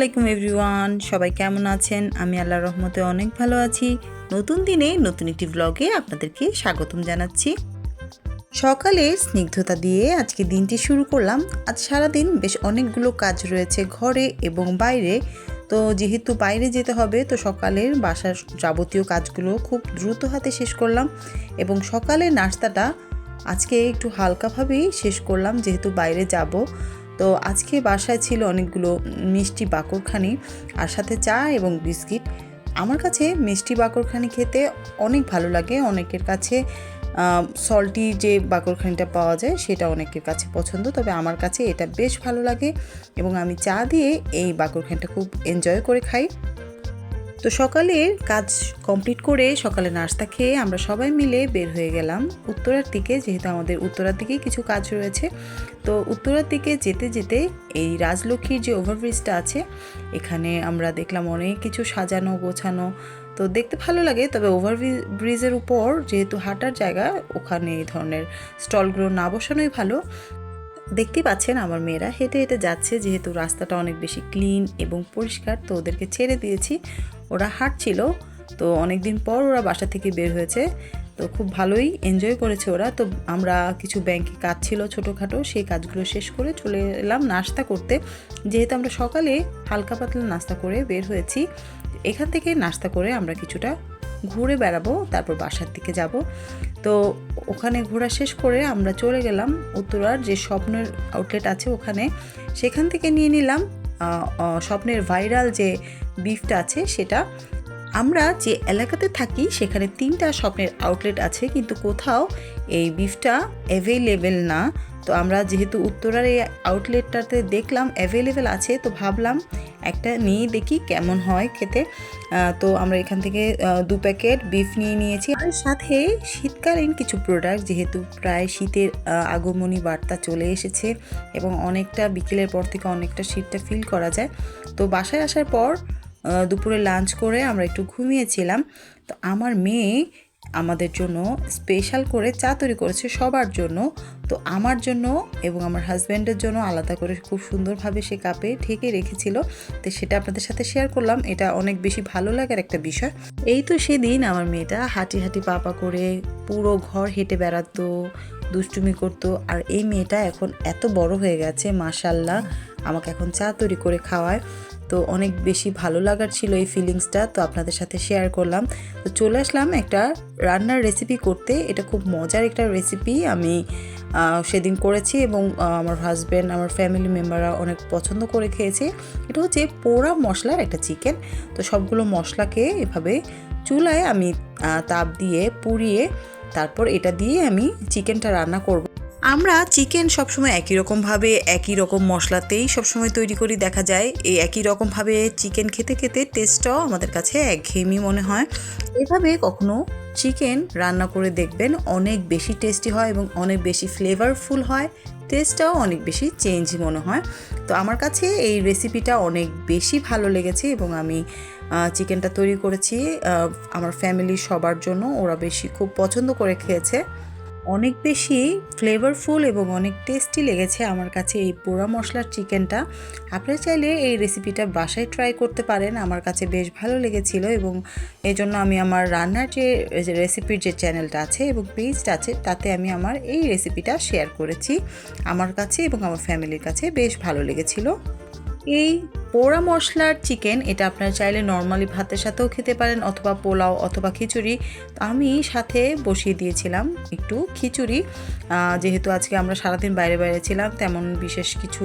আলাইকুম এভরিওয়ান, সবাই কেমন আছেন? আমি আল্লাহর রহমতে অনেক ভালো আছি। নতুন দিনে নতুন একটি ব্লগে আপনাদেরকে স্বাগতম জানাচ্ছি। সকালে স্নিগ্ধতা দিয়ে আজকে দিনটি শুরু করলাম। আজ সারাদিন বেশ অনেকগুলো কাজ রয়েছে ঘরে এবং বাইরে। তো যেহেতু বাইরে যেতে হবে, তো সকালের বাসার যাবতীয় কাজগুলো খুব দ্রুত হাতে শেষ করলাম এবং সকালের নাস্তাটা আজকে একটু হালকাভাবেই শেষ করলাম যেহেতু বাইরে যাব। তো আজকে বাসায় ছিল অনেকগুলো মিষ্টি বাকরখানি আর সাথে চা এবং বিস্কিট। আমার কাছে মিষ্টি বাকরখানি খেতে অনেক ভালো লাগে। অনেকের কাছে সল্টি যে বাকরখানিটা পাওয়া যায় সেটা অনেকের কাছে পছন্দ, তবে আমার কাছে এটা বেশ ভালো লাগে এবং আমি চা দিয়ে এই বাকরখানিটা খুব এনজয় করে খাই। তো সকালের কাজ কমপ্লিট করে সকালে নাস্তা খেয়ে আমরা সবাই মিলে বের হয়ে গেলাম উত্তরার দিকে, যেহেতু আমাদের উত্তরার দিকেই কিছু কাজ রয়েছে। তো উত্তরার দিকে যেতে যেতে এই রাজলক্ষ্মীর যে ওভারব্রিজটা আছে এখানে আমরা দেখলাম অনেক কিছু সাজানো গোছানো, তো দেখতে ভালো লাগে। তবে ওভারব্রিজের উপর যেহেতু হাঁটার জায়গা, ওখানে এই ধরনের স্টলগুলো না বসানোই ভালো। দেখতেই পাচ্ছেন আমার মেয়েরা হেঁটে হেঁটে যাচ্ছে, যেহেতু রাস্তাটা অনেক বেশি ক্লিন এবং পরিষ্কার, তো ওদেরকে ছেড়ে দিয়েছি, ওরা হাঁটছিল। তো অনেক দিন পর ওরা বাসা থেকে বের হয়েছে, তো খুব ভালোই এনজয় করেছে ওরা। তো আমরা কিছু ব্যাংকে কাজ ছিল ছোটোখাটো, সেই কাজগুলো শেষ করে চলে এলাম নাস্তা করতে, যেহেতু আমরা সকালে হালকা পাতলা নাস্তা করে বের হয়েছি। এখান থেকে নাস্তা করে আমরা কিছুটা ঘুরে বেড়াবো, তারপর বাসার দিকে যাব। তো ওখানে ঘোরা শেষ করে আমরা চলে গেলাম উত্তরার যে স্বপ্নের আউটলেট আছে ওখানে, সেখান থেকে নিয়ে নিলাম স্বপ্নের ভাইরাল যে বিফটা আছে সেটা। আমরা যে এলাকাতে থাকি সেখানে 3টা স্বপ্নের আউটলেট আছে, কিন্তু কোথাও এই বিফটা অ্যাভেলেবেল না। তো আমরা যেহেতু উত্তরার এই আউটলেটটাতে দেখলাম অ্যাভেলেবেল আছে, তো ভাবলাম একটা নিয়ে দেখি কেমন হয় খেতে। তো আমরা এখান থেকে 2 প্যাকেট বিফ নিয়ে নিয়েছি, আর সাথে শীতকালীন কিছু প্রোডাক্ট, যেহেতু প্রায় শীতের আগমনী বার্তা চলে এসেছে এবং অনেকটা বিকেলের পর থেকে অনেকটা শীতটা ফিল করা যায়। তো বাসায় আসার পর দুপুরে লাঞ্চ করে আমরা একটু ঘুমিয়েছিলাম। তো আমার মেয়ে আমাদের জন্য স্পেশাল করে চা তৈরি করেছে সবার জন্য। তো আমার জন্য এবং আমার হাজব্যান্ডের জন্য আলাদা করে খুব সুন্দরভাবে সে কাপে ঢেকে রেখেছিল, তো সেটা আপনাদের সাথে শেয়ার করলাম। এটা অনেক বেশি ভালো লাগার একটা বিষয়। এই তো সেদিন আমার মেয়েটা হাঁটি হাঁটি পা করে পুরো ঘর হেঁটে বেড়াতো, দুষ্টুমি করতো। আর এই মেয়েটা এখন এত বড় হয়ে গেছে মাশাআল্লাহ, আমাকে এখন চা তৈরি করে খাওয়ায়। তো অনেক বেশি ভালো লাগার ছিল এই ফিলিংসটা, তো আপনাদের সাথে শেয়ার করলাম। তো চলে আসলাম একটা রান্নার রেসিপি করতে। এটা খুব মজার একটা রেসিপি আমি সেদিন করেছি এবং আমার হাজব্যান্ড আমার ফ্যামিলি মেম্বাররা অনেক পছন্দ করে খেয়েছে। এটা হচ্ছে পোড়া মশলার একটা চিকেন। তো সবগুলো মশলাকে এভাবে চুলায় আমি তাপ দিয়ে পুড়িয়ে তারপর এটা দিয়ে আমি চিকেনটা রান্না করব। আমরা চিকেন সবসময় একই রকমভাবে একই রকম মশলাতেই সবসময় তৈরি করি, দেখা যায় এই একই রকমভাবে চিকেন খেতে খেতে টেস্টটাও আমাদের কাছে একঘেয়েমি মনে হয়। এভাবে কখনো চিকেন রান্না করে দেখবেন, অনেক বেশি টেস্টি হয় এবং অনেক বেশি ফ্লেভারফুল হয়, টেস্টটাও অনেক বেশি চেঞ্জ মনে হয়। তো আমার কাছে এই রেসিপিটা অনেক বেশি ভালো লেগেছে এবং আমি চিকেনটা তৈরি করেছি আমার ফ্যামিলির সবার জন্য, ওরা বেশি খুব পছন্দ করে খেয়েছে। অনেক বেশি ফ্লেভারফুল এবং অনেক টেস্টি লেগেছে আমার কাছে এই পোড়া মশলার চিকেনটা। আপনারা চাইলে এই রেসিপিটা বাসায় ট্রাই করতে পারেন, আমার কাছে বেশ ভালো লেগেছিল এবং এই জন্য আমি আমার রান্নার যে রেসিপির যে চ্যানেলটা আছে এবং পেজটা আছে তাতে আমি আমার এই রেসিপিটা শেয়ার করেছি। আমার কাছে এবং আমার ফ্যামিলির কাছে বেশ ভালো লেগেছিল এই পোড়া মশলার চিকেন। এটা আপনারা চাইলে নর্মালি ভাতের সাথেও খেতে পারেন অথবা পোলাও অথবা খিচুড়ি। তো আমি সাথে বসিয়ে দিয়েছিলাম একটু খিচুড়ি, যেহেতু আজকে আমরা সারাদিন বাইরে বাইরে ছিলাম, তেমন বিশেষ কিছু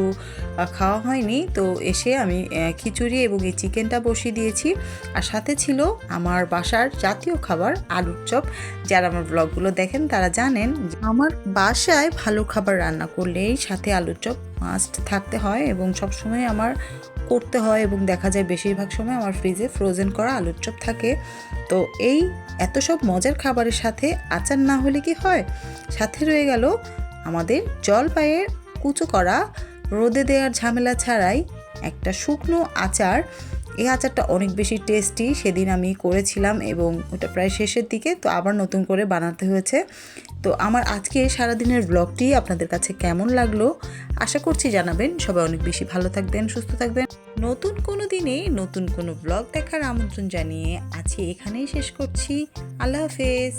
খাওয়া হয়নি। তো এসে আমি খিচুড়ি এবং এই চিকেনটা বসিয়ে দিয়েছি। আর সাথে ছিল আমার বাসার জাতীয় খাবার আলুর চপ। যারা আমার ব্লগগুলো দেখেন তারা জানেন আমার বাসায় ভালো খাবার রান্না করলেই সাথে আলুর চপ মাস্ট থাকতে হয় এবং সবসময় আমার করতে হয় এবং দেখা যায় বেশিরভাগ সময় আমার ফ্রিজে ফ্রোজেন করা আলুর চপ থাকে। তো এই এত সব মজার খাবারের সাথে আচার না হলে কি হয়, সাথে রয়ে গেল আমাদের জলপাইয়ের কুচো করা রোদে দেওয়ার ঝামেলা ছাড়াই একটা শুকনো আচার। এই আচারটা অনেক বেশি টেস্টি। সেদিন আমি করেছিলাম এবং ওটা প্রায় শেষের দিকে, তো আবার নতুন করে বানাতে হয়েছে। তো আমার আজকে সারাদিনের ব্লগটি আপনাদের কাছে কেমন লাগলো আশা করছি জানাবেন। সবাই অনেক বেশি ভালো থাকবেন, সুস্থ থাকবেন। নতুন কোনো দিনে নতুন কোনো ব্লগ দেখার আমন্ত্রণ জানিয়ে আজকে এখানেই শেষ করছি। আল্লাহ হাফেজ।